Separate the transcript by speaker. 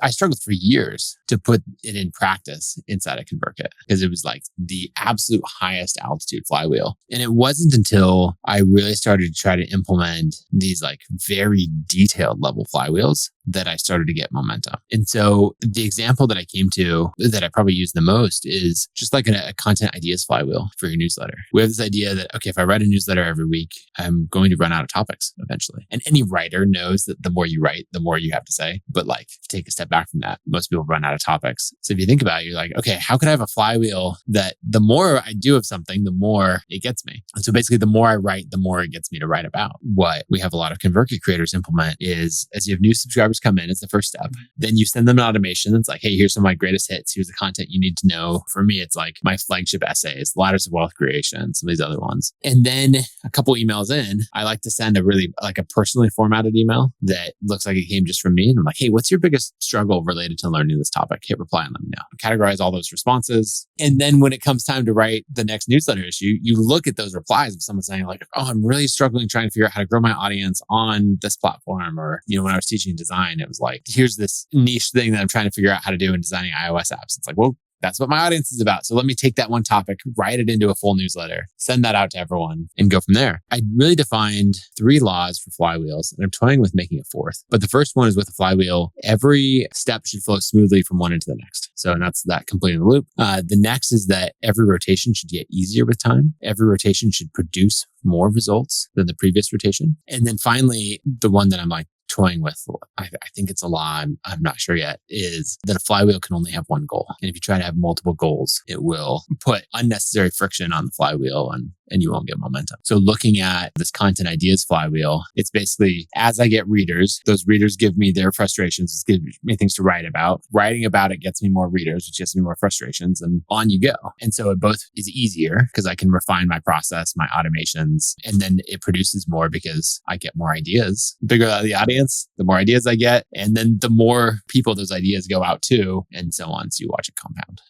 Speaker 1: I struggled for years to put it in practice inside of ConvertKit because it was like the absolute highest altitude flywheel. And it wasn't until I really started to try to implement these like very detailed level flywheels that I started to get momentum. And so the example that I came to that I probably use the most is just like a content ideas flywheel for your newsletter. We have this idea that, okay, if I write a newsletter every week, I'm going to run out of topics eventually. And any writer knows that the more you write, the more you have to say. But like, take a step back from that, most people run out of topics. So if you think about it, you're like, okay, how could I have a flywheel that the more I do of something, the more it gets me? And so basically, the more I write, the more it gets me to write about. What we have a lot of ConvertKit creators implement is as you have new subscribers come in, it's the first step. Then you send them an automation. It's like, hey, here's some of my greatest hits. Here's the content you need to know. For me, it's like my flagship essays, Ladders of Wealth Creation, some of these other ones. And then a couple emails in, I like to send a really like a personally formatted email that looks like it came just from me. And I'm like, hey, what's your biggest struggle related to learning this topic? Hit reply and let me know. Categorize all those responses. And then when it comes time to write the next newsletter issue, you look at those replies of someone saying like, oh, I'm really struggling trying to figure out how to grow my audience on this platform. Or, when I was teaching design, it was like, here's this niche thing that I'm trying to figure out how to do in designing iOS apps. It's like, well, that's what my audience is about. So let me take that one topic, write it into a full newsletter, send that out to everyone and go from there. I really defined 3 laws for flywheels and I'm toying with making a 4th. But the first one is with a flywheel, every step should flow smoothly from one into the next. So that's that completing the loop. The next is that every rotation should get easier with time. Every rotation should produce more results than the previous rotation. And then finally, the one that I'm like, toying with, I think it's a law, I'm not sure yet, is that a flywheel can only have one goal. And if you try to have multiple goals, it will put unnecessary friction on the flywheel and you won't get momentum. So looking at this content ideas flywheel, it's basically as I get readers, those readers give me their frustrations, give me things to write about. Writing about it gets me more readers, which gets me more frustrations, and on you go. And so it both is easier because I can refine my process, my automations, and then it produces more because I get more ideas. Bigger the audience, the more ideas I get, and then the more people those ideas go out to, and so on. So you watch it compound.